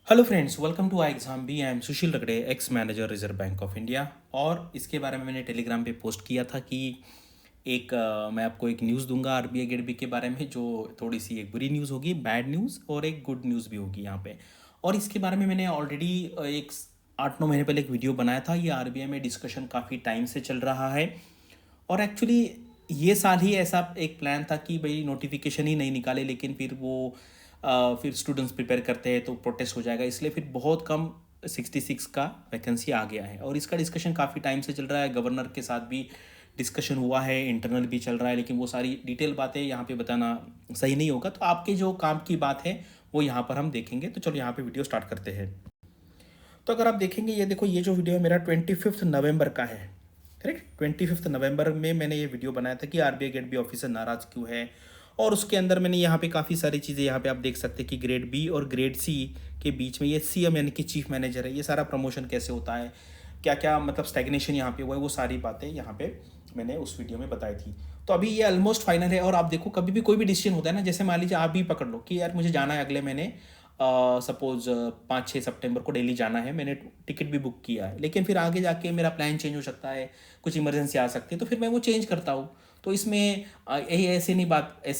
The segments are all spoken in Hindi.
Hello friends, welcome to I exam B. I am Sushil Ragade, ex manager Reserve Bank of India. और इसके बारे में मैंने टेलीग्राम पे पोस्ट किया था कि मैं आपको एक न्यूज़ दूंगा आरबीआई गेट बी के बारे में, जो थोड़ी सी एक बुरी न्यूज़ होगी, बैड न्यूज़, और एक गुड न्यूज़ भी होगी यहाँ पे। और इसके बारे में मैंने ऑलरेडी एक 8-9 महीने पहले एक वीडियो बनाया था। ये आरबीआई में डिस्कशन काफ़ी टाइम से चल रहा है। और एक्चुअली ये साल ही ऐसा एक प्लान था कि भाई नोटिफिकेशन ही नहीं निकाले, लेकिन फिर फिर स्टूडेंट्स प्रिपेयर करते हैं तो प्रोटेस्ट हो जाएगा, इसलिए फिर बहुत कम 66 का वैकेंसी आ गया है। और इसका डिस्कशन काफ़ी टाइम से चल रहा है, गवर्नर के साथ भी डिस्कशन हुआ है, इंटरनल भी चल रहा है, लेकिन वो सारी डिटेल बातें यहाँ पे बताना सही नहीं होगा। तो आपके जो काम की बात है वो यहाँ पर हम देखेंगे। तो चलो यहाँ पे वीडियो स्टार्ट करते हैं। तो अगर आप देखेंगे, ये देखो, ये जो वीडियो है मेरा 25 नवंबर का है। करेक्ट, 25 नवंबर में मैंने ये वीडियो बनाया था कि आरबीआई गेट बी ऑफिसर नाराज़ क्यों है। और उसके अंदर मैंने यहाँ पे काफ़ी सारी चीज़ें, यहाँ पे आप देख सकते हैं कि ग्रेड बी और ग्रेड सी के बीच में ये सीएम यानी कि चीफ मैनेजर है, ये सारा प्रमोशन कैसे होता है, क्या क्या मतलब स्टैग्नेशन यहाँ पे हुआ है, वो सारी बातें यहाँ पे मैंने उस वीडियो में बताई थी। तो अभी ये ऑलमोस्ट फाइनल है। और आप देखो, कभी भी कोई भी डिसीजन होता है ना, जैसे मान लीजिए आप भी पकड़ लो कि यार मुझे जाना है अगले महीने, सपोज 5-6 सितंबर को दिल्ली जाना है, मैंने टिकट भी बुक किया है, लेकिन फिर आगे जाके मेरा प्लान चेंज हो सकता है, कुछ इमरजेंसी आ सकती है, तो फिर मैं वो चेंज करता हूँ। तो इसमें यही ऐसी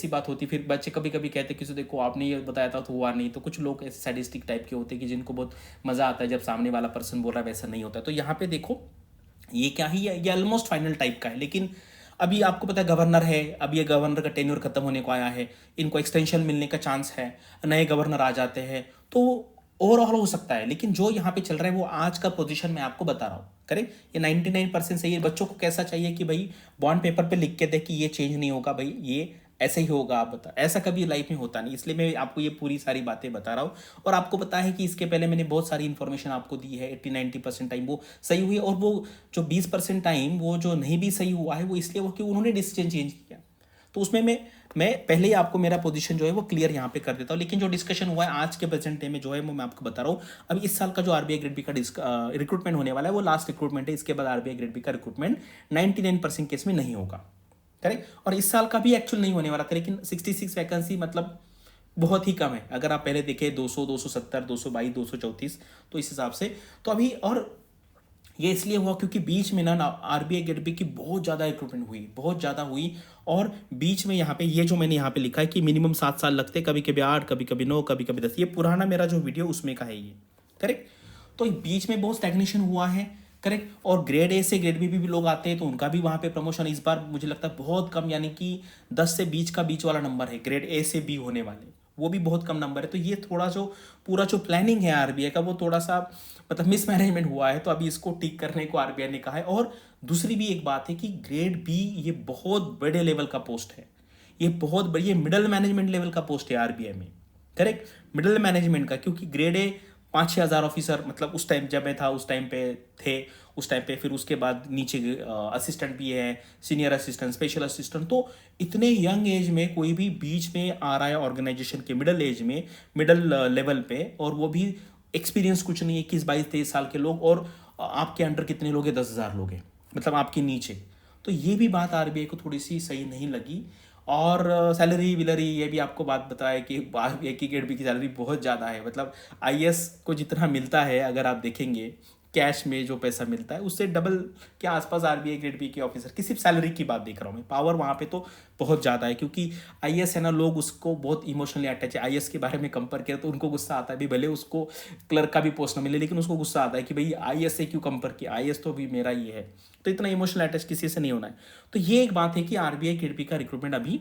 बात होती। फिर बच्चे कभी कभी कहते कि देखो आपने ये बताया था तो हुआ नहीं। तो कुछ लोग ऐसे सैडिस्टिक टाइप के होते हैं कि जिनको बहुत मज़ा आता है जब सामने वाला पर्सन बोल रहा है वैसा नहीं होता है। तो यहाँ पे देखो, ये क्या ही है, ये ऑलमोस्ट फाइनल टाइप का है। लेकिन अभी आपको पता है गवर्नर है, अब ये गवर्नर का टेन्योर खत्म होने को आया है, इनको एक्सटेंशन मिलने का चांस है, नए गवर्नर आ जाते हैं तो ओवरऑल हो सकता है। लेकिन जो यहाँ पे चल रहा है वो आज का पोजीशन मैं आपको बता रहा हूँ। करेक्ट, ये 99% सही है। बच्चों को कैसा चाहिए कि भाई बॉन्ड पेपर पे लिख के दे कि ये चेंज नहीं होगा, भाई ये ऐसे ही होगा। आप बता, ऐसा कभी लाइफ में होता नहीं, इसलिए मैं आपको ये पूरी सारी बातें बता रहा हूँ। और आपको पता है कि इसके पहले मैंने बहुत सारी इन्फॉर्मेशन आपको दी है। 80-90% टाइम वो सही हुई, और वो जो 20% टाइम वो जो नहीं भी सही हुआ है वो इसलिए वो कि उन्होंने डिसीजन चेंज किया। तो उसमें मैं पहले ही आपको मेरा पोजीशन जो है वो क्लियर यहाँ पे कर देता हूँ। लेकिन जो डिस्कशन हुआ है आज के प्रेजेंट डे में जो है वो मैं आपको बता रहा हूँ। अब इस साल का जो आरबीआई ग्रेड बी का रिक्रूटमेंट होने वाला है वो लास्ट रिक्रूटमेंट है। इसके बाद आरबीआई ग्रेड बी का रिक्रूटमेंट 99% केस में नहीं होगा। करेक्ट, और इस साल का भी एक्चुअल नहीं होने वाला था। लेकिन 66 वैकेंसी मतलब बहुत ही कम है। अगर आप पहले देखें 200, 270, 222, 234, तो इस हिसाब से तो अभी। और ये इसलिए हुआ क्योंकि बीच में ना आरबीआई गेट बी की बहुत ज़्यादा रिक्रूटमेंट हुई, बहुत ज़्यादा हुई। और बीच में यहाँ पे ये जो मैंने यहाँ पे लिखा है कि मिनिमम 7 साल लगते, कभी कभी 8, कभी कभी 9, कभी कभी 10, ये पुराना मेरा जो वीडियो उसमें का है ये। करेक्ट, तो बीच में बहुत स्टैग्नेशन हुआ है। करेक्ट, और ग्रेड ए से ग्रेड बी भी लोग आते हैं तो उनका भी वहाँ पे प्रमोशन इस बार मुझे लगता है बहुत कम, यानी कि 10 से 20 का बीच वाला नंबर है ग्रेड ए से बी होने वाले, वो भी बहुत कम नंबर है। तो ये थोड़ा जो पूरा जो प्लानिंग है आरबीआई का वो थोड़ा सा मतलब मिसमैनेजमेंट हुआ है। तो अभी इसको ठीक करने को आरबीआई ने कहा है। और दूसरी भी एक बात है कि ग्रेड बी ये बहुत बड़े लेवल का पोस्ट है, ये बहुत बड़ी, ये मिडिल मैनेजमेंट लेवल का पोस्ट है आरबीआई में। करेक्ट, मिडिल मैनेजमेंट का, क्योंकि ग्रेड ए 5-6 हज़ार ऑफिसर मतलब उस टाइम जब मैं था उस टाइम पे थे, उस टाइम पे। फिर उसके बाद नीचे असिस्टेंट भी है, सीनियर असिस्टेंट, स्पेशल असिस्टेंट। तो इतने यंग एज में कोई भी बीच में आ रहा है ऑर्गेनाइजेशन के मिडिल एज में, मिडिल लेवल पे, और वो भी एक्सपीरियंस कुछ नहीं है, 21-22-23 साल के लोग। और आपके अंडर कितने लोग हैं? 10,000 लोग हैं, मतलब आपके नीचे। तो ये भी बात आरबीआई को थोड़ी सी सही नहीं लगी। और सैलरी विलरी ये भी आपको बात बताया कि आरबीआई की ग्रेड बी की सैलरी बहुत ज़्यादा है। मतलब आईएएस को जितना मिलता है, अगर आप देखेंगे कैश में जो पैसा मिलता है उससे डबल के आसपास आरबीआई ग्रेड बी के ऑफिसर की सिर्फ सैलरी की बात देख रहा हूँ मैं। पावर वहाँ पे तो बहुत ज़्यादा है, क्योंकि आईएएस है ना, लोग उसको बहुत इमोशनली अटैच है। आईएएस के बारे में कंपेयर किया तो उनको गुस्सा आता है भी, भले उसको क्लर्क का भी पोस्ट ना मिले, लेकिन उसको गुस्सा आता है कि भाई आईएएस से क्यों कंपेयर किया, आईएएस तो भी मेरा ही है। तो इतना इमोशनल अटैच किसी से नहीं होना है। तो ये एक बात है कि आरबीआई ग्रेड बी का रिक्रूटमेंट अभी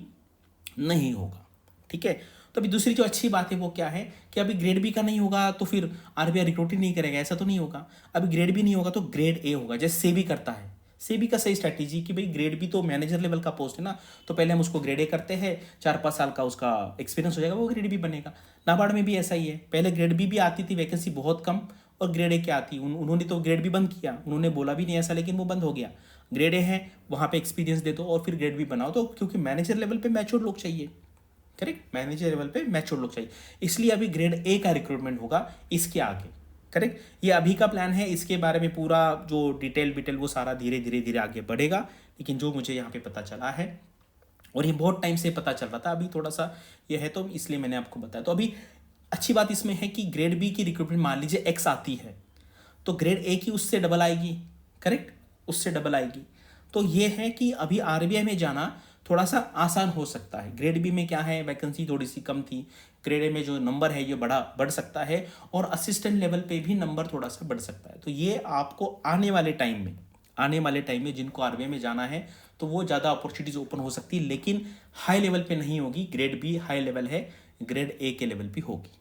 नहीं होगा। ठीक है, तो अभी दूसरी जो अच्छी बात है वो क्या है कि अभी ग्रेड बी का नहीं होगा तो फिर आरबीआई रिक्रूट ही नहीं करेगा, ऐसा तो नहीं होगा। अभी ग्रेड बी नहीं होगा तो ग्रेड ए होगा, जैसे सेबी करता है। सेबी का सही स्ट्रैटेजी कि भाई ग्रेड बी तो मैनेजर लेवल का पोस्ट है ना, तो पहले हम उसको ग्रेड ए करते हैं, 4-5 साल का उसका एक्सपीरियंस हो जाएगा, वो ग्रेड बी बनेगा। नाबार्ड में भी ऐसा ही है, पहले ग्रेड बी भी आती थी वैकेंसी बहुत कम, और ग्रेड ए क्या आती, उन्होंने तो ग्रेड बी बंद किया, उन्होंने बोला भी नहीं ऐसा, लेकिन वो बंद हो गया। ग्रेड ए है, वहाँ पे एक्सपीरियंस दे दो और फिर ग्रेड बी बनाओ। तो क्योंकि मैनेजर लेवल पे मैच्योर लोग चाहिए। करेक्ट, मैनेजर लेवल पे मैच्योर लोग चाहिए, इसलिए अभी ग्रेड ए का रिक्रूटमेंट होगा इसके आगे। करेक्ट, ये अभी का प्लान है। इसके बारे में पूरा जो डिटेल वो सारा धीरे धीरे धीरे आगे बढ़ेगा। लेकिन जो मुझे यहाँ पे पता चला है, और ये बहुत टाइम से पता चल रहा था, अभी थोड़ा सा ये है तो इसलिए मैंने आपको बताया। तो अभी अच्छी बात इसमें है कि ग्रेड बी की रिक्रूटमेंट मान लीजिए एक्स आती है तो ग्रेड ए की उससे डबल आएगी, करेक्ट, उससे डबल आएगी। तो ये है कि अभी आरबीआई में जाना थोड़ा सा आसान हो सकता है। ग्रेड बी में क्या है, वैकेंसी थोड़ी सी कम थी, ग्रेड ए में जो नंबर है ये बढ़ सकता है, और असिस्टेंट लेवल पे भी नंबर थोड़ा सा बढ़ सकता है। तो ये आपको आने वाले टाइम में जिनको आरबीआई में जाना है तो वो ज़्यादा अपॉर्चुनिटीज़ ओपन हो सकती है, लेकिन हाई लेवल पे नहीं होगी। ग्रेड बी हाई लेवल है, ग्रेड ए के लेवल पे होगी।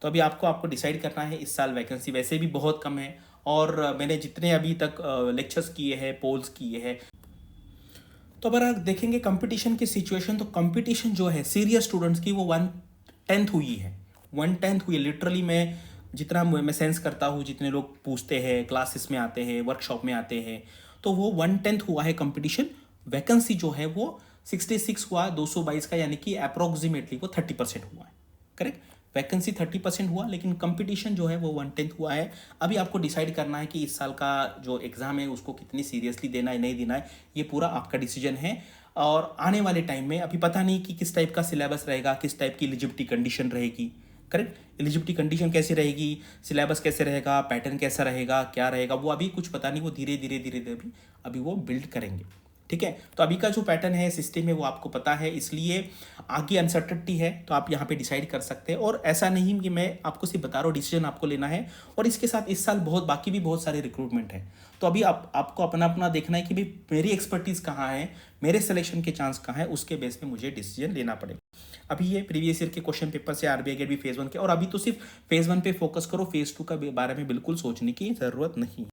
तो अभी आपको डिसाइड करना है। इस साल वैकेंसी वैसे भी बहुत कम है, और मैंने जितने अभी तक लेक्चर्स किए हैं, पोल्स किए हैं, तो अगर आप देखेंगे कंपटीशन की सिचुएशन, तो कंपटीशन जो है सीरियस स्टूडेंट्स की वो 1/10 हुई है, 1/10 हुई है लिटरली। मैं सेंस करता हूँ, जितने लोग पूछते हैं, क्लासेस में आते हैं, वर्कशॉप में आते हैं, तो वो 1/10 हुआ है कंपटीशन। वैकेंसी जो है वो 66 हुआ 222 का, यानी कि अप्रोक्सीमेटली वो 30% हुआ है, करेक्ट। वैकेंसी 30% हुआ, लेकिन कंपटीशन जो है वो 1/10 हुआ है। अभी आपको डिसाइड करना है कि इस साल का जो एग्ज़ाम है उसको कितनी सीरियसली देना है, नहीं देना है, ये पूरा आपका डिसीजन है। और आने वाले टाइम में अभी पता नहीं कि किस टाइप का सिलेबस रहेगा, किस टाइप की एलिजिबिलिटी कंडीशन रहेगी, करेक्ट। एलिजिबिलिटी कंडीशन कैसी रहेगी, सिलेबस कैसे रहेगा, पैटर्न कैसा रहेगा, क्या रहेगा, वो अभी कुछ पता नहीं, वो धीरे धीरे अभी वो बिल्ड करेंगे, ठीक है। तो अभी का जो पैटर्न है, सिस्टम है, वो आपको पता है, इसलिए आगे अनसर्टेनिटी है, तो आप यहाँ पे डिसाइड कर सकते हैं। और ऐसा नहीं कि मैं आपको सिर्फ बता रहा हूँ, डिसीजन आपको लेना है। और इसके साथ इस साल बाकी भी बहुत सारे रिक्रूटमेंट है, तो अभी आपको अपना अपना देखना है कि भाई मेरी एक्सपर्टीज़ कहाँ है, मेरे सिलेक्शन के चांस कहाँ है, उसके बेस पे मुझे डिसीजन लेना पड़ेगा। अभी ये प्रीवियस ईयर के क्वेश्चन पेपर से आरबीआई गेट भी फेज 1 के, और अभी तो सिर्फ फेज 1 पे फोकस करो, फेज 2 का बारे में बिल्कुल सोचने की ज़रूरत नहीं।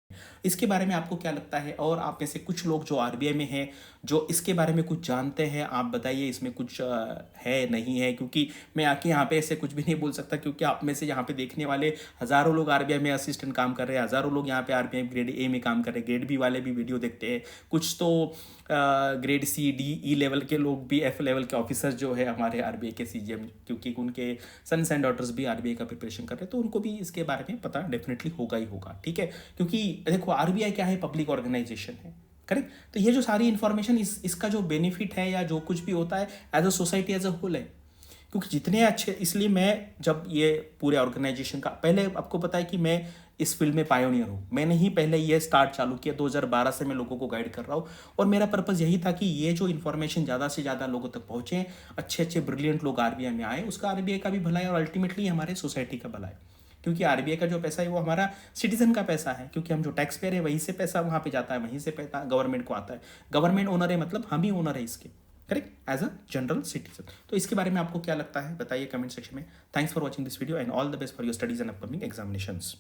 इसके बारे में आपको क्या लगता है? और आप में से कुछ लोग जो आरबीआई में हैं, जो इसके बारे में कुछ जानते हैं, आप बताइए इसमें कुछ है नहीं है, क्योंकि मैं आके यहाँ पे ऐसे कुछ भी नहीं बोल सकता, क्योंकि आप में से यहाँ पे देखने वाले हज़ारों लोग आरबीआई में असिस्टेंट काम कर रहे हैं, हज़ारों लोग यहाँ पे आरबीआई ग्रेड ए में काम कर रहे हैं, ग्रेड बी वाले भी वीडियो देखते हैं, कुछ तो grade C D E level के लोग भी, एफ लेवल के ऑफिसर्स जो है हमारे आरबीआई के सीजीएम, क्योंकि उनके सन्स एंड डॉटर्स भी आरबीआई का प्रिपरेशन कर रहे हैं, तो उनको भी इसके बारे में पता डेफिनेटली होगा ही होगा, ठीक है। क्योंकि देखो आरबीआई क्या है, पब्लिक ऑर्गेनाइजेशन है, करेक्ट। तो ये जो सारी इन्फॉर्मेशन इसका जो बेनिफिट है या जो कुछ भी होता है as a society as a whole है, क्योंकि जितने अच्छे, इसलिए मैं जब ये पूरे ऑर्गेनाइजेशन का, पहले आपको पता है कि मैं इस फील्ड में पायोनियर हूँ, मैंने ही पहले ये स्टार्ट चालू किया 2012 से, मैं लोगों को गाइड कर रहा हूँ, और मेरा पर्पज़ यही था कि ये जो इन्फॉर्मेशन ज़्यादा से ज़्यादा लोगों तक पहुँचे, अच्छे अच्छे ब्रिलियंट लोग आरबीआई में आए, उसका आरबीआई का भी भला है, और अल्टीमेटली हमारे सोसाइटी का भला है। क्योंकि आरबीआई का जो पैसा है वो हमारा सिटीजन का पैसा है, क्योंकि हम जो टैक्स पेयर है वहीं से पैसा वहाँ पे जाता है, वहीं से पैसा गवर्नमेंट को आता है, गवर्नमेंट ओनर है, मतलब हम ही ओनर है इसके, correct, as a general citizen. तो इसके बारे में आपको क्या लगता है बताइए कमेंट सेक्शन में। Thanks for watching this video and all the best for your studies and upcoming examinations.